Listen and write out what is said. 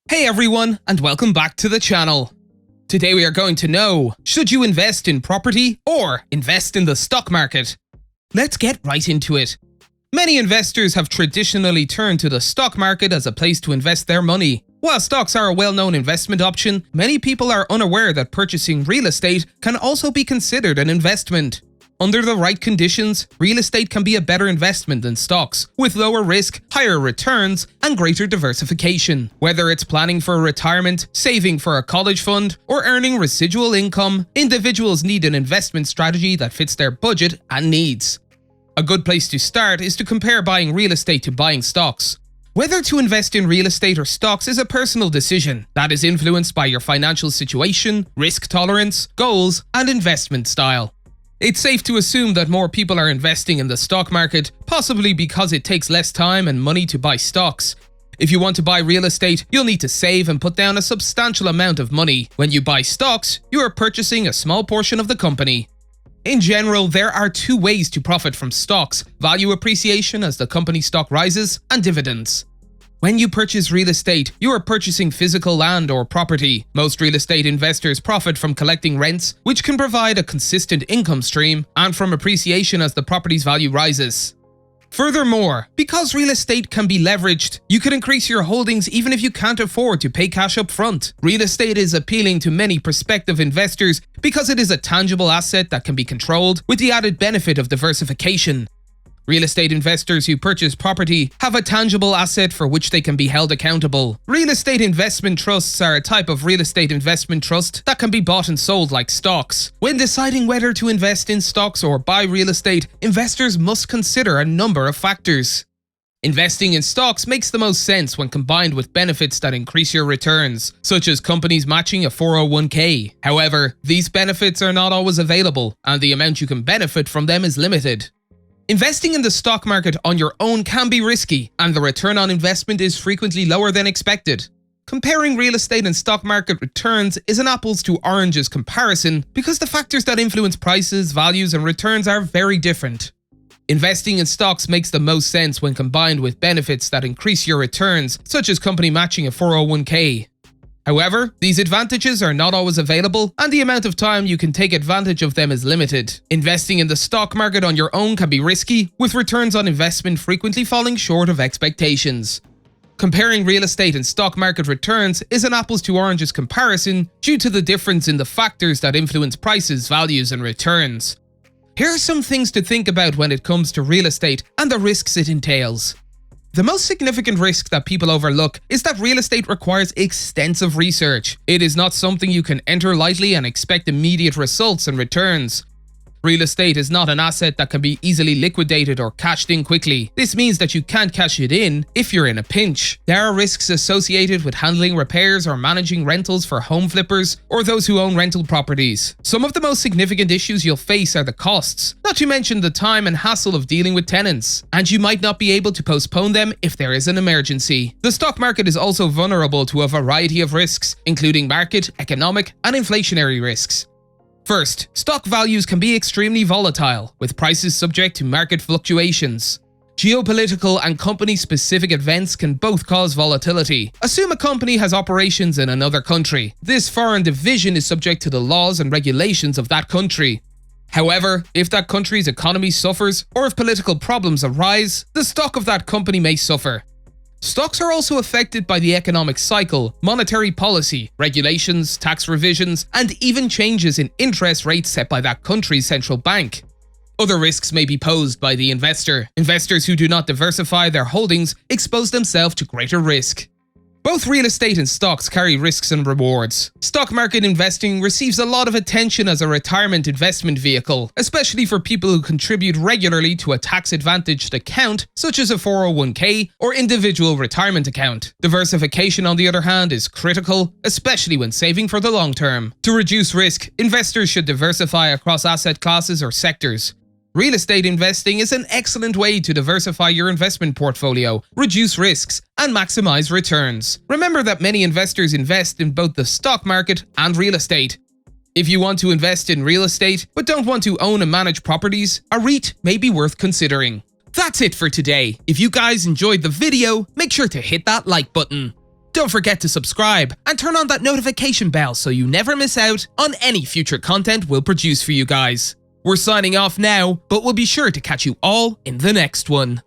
Hey everyone, and welcome back to the channel. Today we are going to know, should you invest in property or invest in the stock market? Let's get right into it. Many investors have traditionally turned to the stock market as a place to invest their money. While stocks are a well-known investment option, many people are unaware that purchasing real estate can also be considered an investment. Under the right conditions, real estate can be a better investment than stocks, with lower risk, higher returns, and greater diversification. Whether it's planning for retirement, saving for a college fund, or earning residual income, individuals need an investment strategy that fits their budget and needs. A good place to start is to compare buying real estate to buying stocks. Whether to invest in real estate or stocks is a personal decision that is influenced by your financial situation, risk tolerance, goals, and investment style. It's safe to assume that more people are investing in the stock market, possibly because it takes less time and money to buy stocks. If you want to buy real estate, you'll need to save and put down a substantial amount of money. When you buy stocks, you are purchasing a small portion of the company. In general, there are two ways to profit from stocks: value appreciation as the company stock rises, and dividends. When you purchase real estate, you are purchasing physical land or property. Most real estate investors profit from collecting rents, which can provide a consistent income stream, and from appreciation as the property's value rises. Furthermore, because real estate can be leveraged, you can increase your holdings even if you can't afford to pay cash up front. Real estate is appealing to many prospective investors because it is a tangible asset that can be controlled, with the added benefit of diversification. Real estate investors who purchase property have a tangible asset for which they can be held accountable. Real estate investment trusts are a type of real estate investment trust that can be bought and sold like stocks. When deciding whether to invest in stocks or buy real estate, investors must consider a number of factors. Investing in stocks makes the most sense when combined with benefits that increase your returns, such as companies matching a 401k. However, these benefits are not always available, and the amount you can benefit from them is limited. Investing in the stock market on your own can be risky, and the return on investment is frequently lower than expected. Comparing real estate and stock market returns is an apples to oranges comparison because the factors that influence prices, values, and returns are very different. Investing in stocks makes the most sense when combined with benefits that increase your returns, such as company matching a 401k. However, these advantages are not always available, and the amount of time you can take advantage of them is limited. Investing in the stock market on your own can be risky, with returns on investment frequently falling short of expectations. Comparing real estate and stock market returns is an apples to oranges comparison due to the difference in the factors that influence prices, values, and returns. Here are some things to think about when it comes to real estate and the risks it entails. The most significant risk that people overlook is that real estate requires extensive research. It is not something you can enter lightly and expect immediate results and returns. Real estate is not an asset that can be easily liquidated or cashed in quickly. This means that you can't cash it in if you're in a pinch. There are risks associated with handling repairs or managing rentals for home flippers or those who own rental properties. Some of the most significant issues you'll face are the costs, not to mention the time and hassle of dealing with tenants, and you might not be able to postpone them if there is an emergency. The stock market is also vulnerable to a variety of risks, including market, economic, and inflationary risks. First, stock values can be extremely volatile, with prices subject to market fluctuations. Geopolitical and company-specific events can both cause volatility. Assume a company has operations in another country. This foreign division is subject to the laws and regulations of that country. However, if that country's economy suffers, or if political problems arise, the stock of that company may suffer. Stocks are also affected by the economic cycle, monetary policy, regulations, tax revisions, and even changes in interest rates set by that country's central bank. Other risks may be posed by the investor. Investors who do not diversify their holdings expose themselves to greater risk. Both real estate and stocks carry risks and rewards. Stock market investing receives a lot of attention as a retirement investment vehicle, especially for people who contribute regularly to a tax-advantaged account, such as a 401k or individual retirement account. Diversification, on the other hand, is critical, especially when saving for the long term. To reduce risk, investors should diversify across asset classes or sectors. Real estate investing is an excellent way to diversify your investment portfolio, reduce risks, and maximize returns. Remember that many investors invest in both the stock market and real estate. If you want to invest in real estate but don't want to own and manage properties, a REIT may be worth considering. That's it for today. If you guys enjoyed the video, make sure to hit that like button. Don't forget to subscribe and turn on that notification bell so you never miss out on any future content we'll produce for you guys. We're signing off now, but we'll be sure to catch you all in the next one.